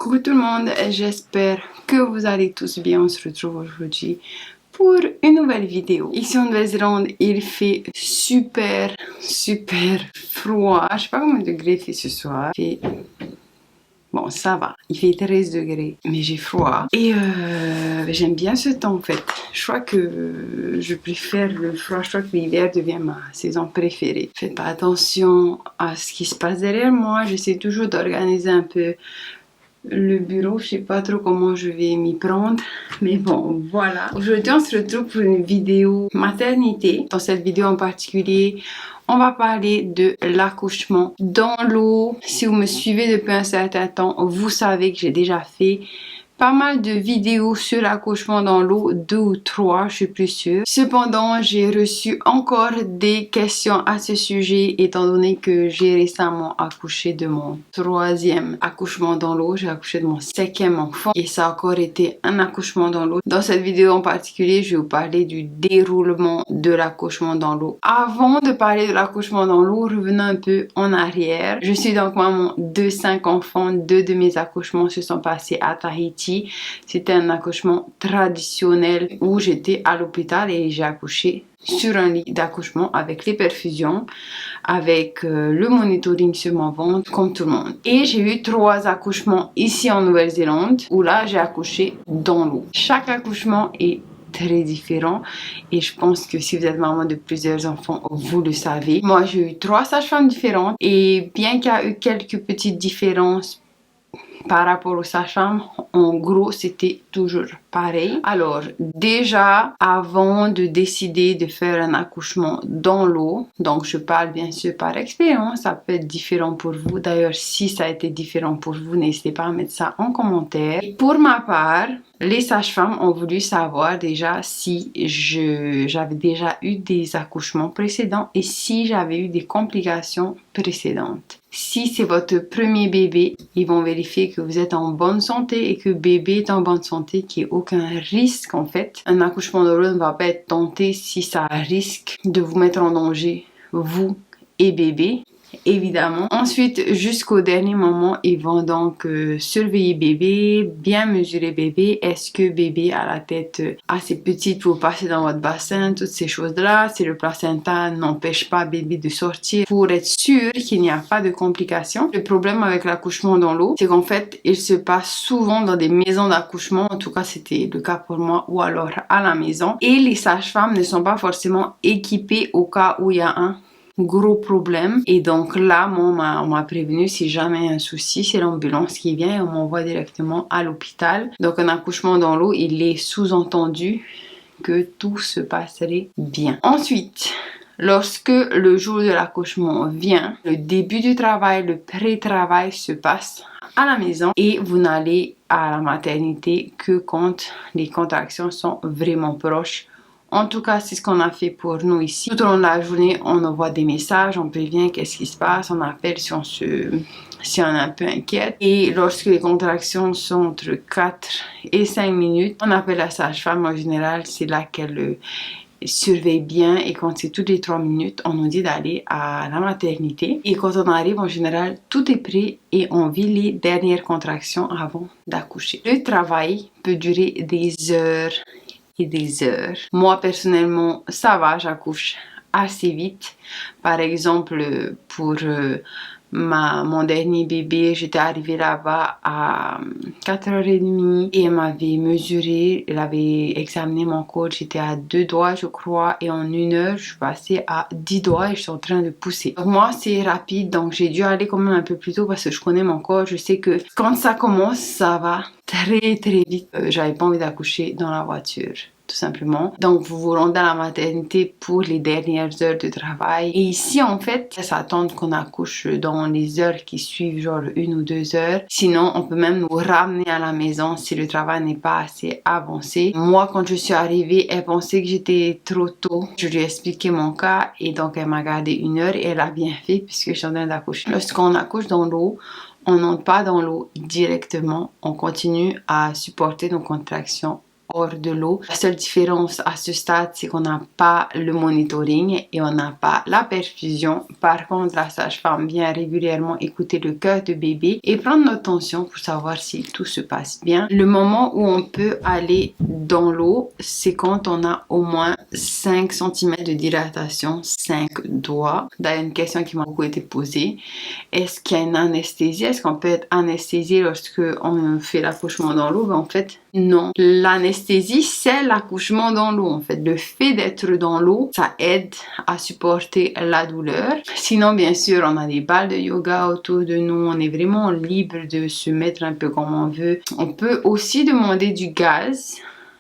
Coucou tout le monde, j'espère que vous allez tous bien. On se retrouve aujourd'hui pour une nouvelle vidéo. Ici en Nouvelle-Zélande, il fait super froid. Je sais pas combien de degrés il fait ce soir. Bon, ça va. Il fait 13 degrés, mais j'ai froid. Et j'aime bien ce temps en fait. Je crois que je préfère le froid. Je crois que l'hiver devient ma saison préférée. Faites pas attention à ce qui se passe derrière moi. J'essaie toujours d'organiser un peu le bureau. Je sais pas trop comment je vais m'y prendre, mais bon, voilà. Aujourd'hui, on se retrouve pour une vidéo maternité. Dans cette vidéo en particulier, on va parler de l'accouchement dans l'eau. Si vous me suivez depuis un certain temps, vous savez que j'ai déjà fait pas mal de vidéos sur l'accouchement dans l'eau, 2 ou 3, je suis plus sûre. Cependant, j'ai reçu encore des questions à ce sujet, étant donné que j'ai récemment accouché de mon 3e accouchement dans l'eau. J'ai accouché de mon 5e enfant et ça a encore été un accouchement dans l'eau. Dans cette vidéo en particulier, je vais vous parler du déroulement de l'accouchement dans l'eau. Avant de parler de l'accouchement dans l'eau, revenons un peu en arrière. Je suis donc maman de 5 enfants. 2 de mes accouchements se sont passés à Tahiti. C'était un accouchement traditionnel où j'étais à l'hôpital et j'ai accouché sur un lit d'accouchement avec les perfusions, avec le monitoring sur mon ventre, comme tout le monde. Et j'ai eu 3 accouchements ici en Nouvelle-Zélande où là j'ai accouché dans l'eau. Chaque accouchement est très différent et je pense que si vous êtes maman de plusieurs enfants, vous le savez. Moi j'ai eu 3 sages-femmes différentes et bien qu'il y a eu quelques petites différences par rapport aux sages-femmes, en gros, c'était toujours pareil. Alors, déjà, avant de décider de faire un accouchement dans l'eau, donc je parle bien sûr par expérience, ça peut être différent pour vous. D'ailleurs, si ça a été différent pour vous, n'hésitez pas à mettre ça en commentaire. Et pour ma part, les sages-femmes ont voulu savoir déjà si j'avais déjà eu des accouchements précédents et si j'avais eu des complications précédentes. Si c'est votre premier bébé, ils vont vérifier que vous êtes en bonne santé et que bébé est en bonne santé, qu'il n'y ait aucun risque en fait. Un accouchement dans l'eau ne va pas être tenté si ça risque de vous mettre en danger, vous et bébé. Évidemment. Ensuite, jusqu'au dernier moment, ils vont donc surveiller bébé, bien mesurer bébé. Est-ce que bébé a la tête assez petite pour passer dans votre bassin, toutes ces choses-là. Si le placenta n'empêche pas bébé de sortir, pour être sûr qu'il n'y a pas de complications. Le problème avec l'accouchement dans l'eau, c'est qu'en fait, il se passe souvent dans des maisons d'accouchement. En tout cas, c'était le cas pour moi, ou alors à la maison. Et les sages-femmes ne sont pas forcément équipées au cas où il y a un gros problème. Et donc là, on m'a prévenu si jamais il y a un souci, c'est l'ambulance qui vient et on m'envoie directement à l'hôpital. Donc un accouchement dans l'eau, il est sous-entendu que tout se passerait bien. Ensuite, lorsque le jour de l'accouchement vient, le début du travail, le pré-travail se passe à la maison et vous n'allez à la maternité que quand les contractions sont vraiment proches. En tout cas, c'est ce qu'on a fait pour nous ici. Tout au long de la journée, on envoie des messages, on prévient qu'est-ce qui se passe, on appelle si on est un peu inquiète. Et lorsque les contractions sont entre 4 et 5 minutes, on appelle la sage-femme. En général, c'est là qu'elle surveille bien et quand c'est toutes les 3 minutes, on nous dit d'aller à la maternité. Et quand on arrive, en général, tout est prêt et on vit les dernières contractions avant d'accoucher. Le travail peut durer des heures et des heures. Moi personnellement, ça va, j'accouche assez vite. Par exemple, pour mon dernier bébé, j'étais arrivée là-bas à 4h30 et elle m'avait mesuré, elle avait examiné mon col, j'étais à 2 doigts je crois et en 1 heure, je suis passée à 10 doigts et je suis en train de pousser. Donc moi, c'est rapide, donc j'ai dû aller quand même un peu plus tôt parce que je connais mon corps, je sais que quand ça commence, ça va très vite. J'avais pas envie d'accoucher dans la voiture, tout simplement. Donc vous vous rendez à la maternité pour les dernières heures de travail. Et ici en fait, ça attend qu'on accouche dans les heures qui suivent, genre 1 ou 2 heures. Sinon, on peut même nous ramener à la maison si le travail n'est pas assez avancé. Moi, quand je suis arrivée, elle pensait que j'étais trop tôt. Je lui ai expliqué mon cas et donc elle m'a gardé 1 heure et elle a bien fait puisque je suis en train d'accoucher. Lorsqu'on accouche dans l'eau, on n'entre pas dans l'eau directement, on continue à supporter nos contractions hors de l'eau. La seule différence à ce stade, c'est qu'on n'a pas le monitoring et on n'a pas la perfusion. Par contre, la sage-femme vient régulièrement écouter le cœur de bébé et prendre notre tension pour savoir si tout se passe bien. Le moment où on peut aller dans l'eau, c'est quand on a au moins 5 cm de dilatation, 5 doigts. D'ailleurs, une question qui m'a beaucoup été posée. Est-ce qu'il y a une anesthésie? Est-ce qu'on peut être anesthésié lorsque on fait l'accouchement dans l'eau? Ben, en fait, non. L'anesthésie, c'est l'accouchement dans l'eau. En fait, le fait d'être dans l'eau, ça aide à supporter la douleur. Sinon, bien sûr, on a des balles de yoga autour de nous. On est vraiment libre de se mettre un peu comme on veut. On peut aussi demander du gaz.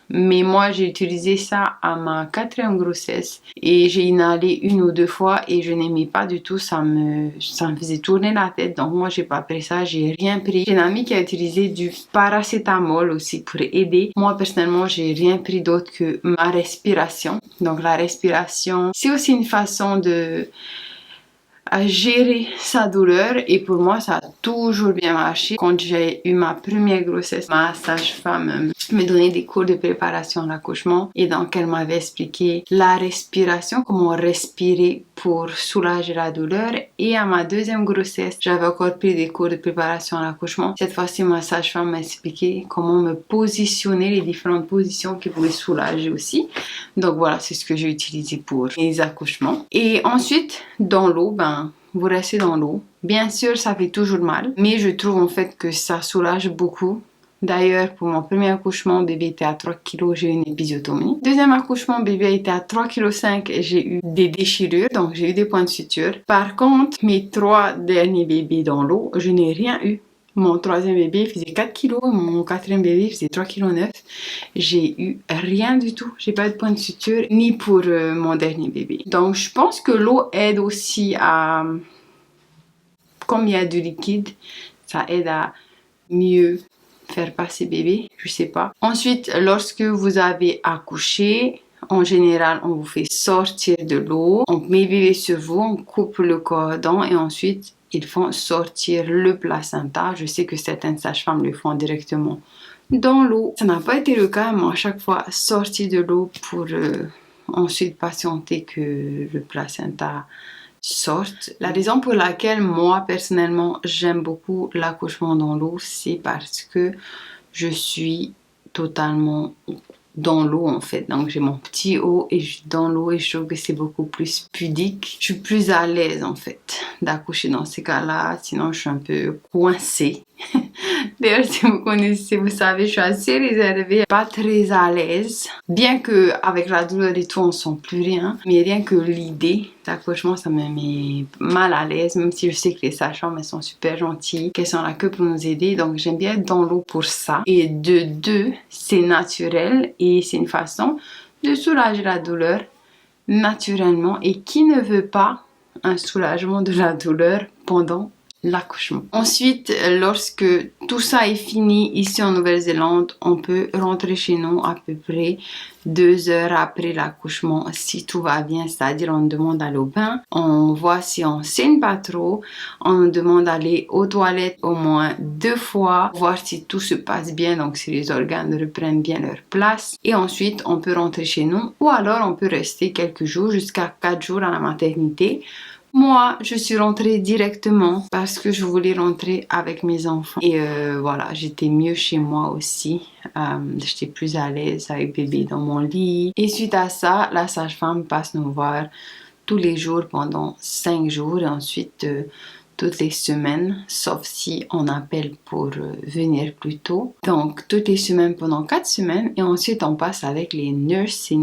Mais moi, j'ai utilisé ça à ma 4e grossesse et j'ai inhalé 1 ou 2 fois et je n'aimais pas du tout, ça me faisait tourner la tête. Donc moi, j'ai pas pris ça, j'ai rien pris. J'ai une amie qui a utilisé du paracétamol aussi pour aider. Moi, personnellement, j'ai rien pris d'autre que ma respiration. Donc la respiration, c'est aussi une façon de gérer sa douleur et pour moi ça a toujours bien marché. Quand j'ai eu ma première grossesse, ma sage-femme me donnait des cours de préparation à l'accouchement et donc elle m'avait expliqué la respiration, comment respirer pour soulager la douleur. Et à ma 2e grossesse, j'avais encore pris des cours de préparation à l'accouchement. Cette fois-ci, ma sage-femme m'a expliqué comment me positionner, les différentes positions qui pouvaient soulager aussi. Donc voilà, c'est ce que j'ai utilisé pour mes accouchements. Et ensuite, dans l'eau, vous restez dans l'eau. Bien sûr, ça fait toujours mal, mais je trouve en fait que ça soulage beaucoup. D'ailleurs, pour mon premier accouchement, bébé était à 3 kg, j'ai eu une épisiotomie. Deuxième accouchement, bébé était à 3,5 kg et j'ai eu des déchirures, donc j'ai eu des points de suture. Par contre, mes 3 derniers bébés dans l'eau, je n'ai rien eu. Mon 3e bébé faisait 4 kg, mon 4e bébé faisait 3,9 kg. J'ai eu rien du tout. J'ai pas eu de point de suture, ni pour mon dernier bébé. Donc, je pense que l'eau aide aussi à... Comme il y a du liquide, ça aide à mieux faire passer bébé, je sais pas. Ensuite, lorsque vous avez accouché, en général, on vous fait sortir de l'eau, on met bébé sur vous, on coupe le cordon et ensuite, ils font sortir le placenta. Je sais que certaines sages-femmes le font directement dans l'eau. Ça n'a pas été le cas, mais à chaque fois sorti de l'eau pour ensuite patienter que le placenta sorte. La raison pour laquelle moi personnellement j'aime beaucoup l'accouchement dans l'eau, c'est parce que je suis totalement dans l'eau en fait. Donc j'ai mon petit haut et je suis dans l'eau et je trouve que c'est beaucoup plus pudique. Je suis plus à l'aise en fait d'accoucher dans ces cas-là, sinon je suis un peu coincée. D'ailleurs, si vous connaissez, vous savez, je suis assez réservée, pas très à l'aise. Bien que avec la douleur et tout, on sent plus rien. Mais rien que l'idée d'accouchement, ça me met mal à l'aise. Même si je sais que les sages-femmes, elles sont super gentilles, qu'elles sont là que pour nous aider. Donc j'aime bien être dans l'eau pour ça. Et de deux, c'est naturel et c'est une façon de soulager la douleur naturellement. Et qui ne veut pas un soulagement de la douleur pendant l'accouchement. Ensuite, lorsque tout ça est fini ici en Nouvelle-Zélande, on peut rentrer chez nous à peu près 2 heures après l'accouchement si tout va bien, c'est-à-dire on demande d'aller au bain, on voit si on saigne pas trop, on demande d'aller aux toilettes au moins 2 fois, voir si tout se passe bien, donc si les organes reprennent bien leur place et ensuite on peut rentrer chez nous ou alors on peut rester quelques jours jusqu'à 4 jours à la maternité. Moi, je suis rentrée directement parce que je voulais rentrer avec mes enfants. Et voilà, j'étais mieux chez moi aussi. J'étais plus à l'aise avec bébé dans mon lit. Et suite à ça, la sage-femme passe nous voir tous les jours pendant 5 jours. Et ensuite, toutes les semaines, sauf si on appelle pour venir plus tôt. Donc, toutes les semaines pendant 4 semaines. Et ensuite, on passe avec les nurses. C'est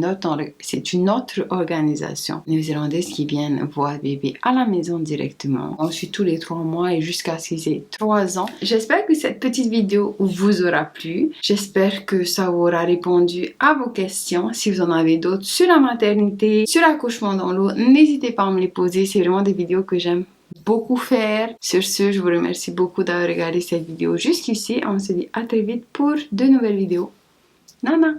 une autre organisation néo-zélandaise qui viennent voir bébé à la maison directement. Ensuite, tous les 3 mois et jusqu'à ce qu'ils aient 3 ans. J'espère que cette petite vidéo vous aura plu. J'espère que ça vous aura répondu à vos questions. Si vous en avez d'autres sur la maternité, sur l'accouchement dans l'eau, n'hésitez pas à me les poser. C'est vraiment des vidéos que j'aime beaucoup faire. Sur ce, je vous remercie beaucoup d'avoir regardé cette vidéo jusqu'ici. On se dit à très vite pour de nouvelles vidéos. Nana!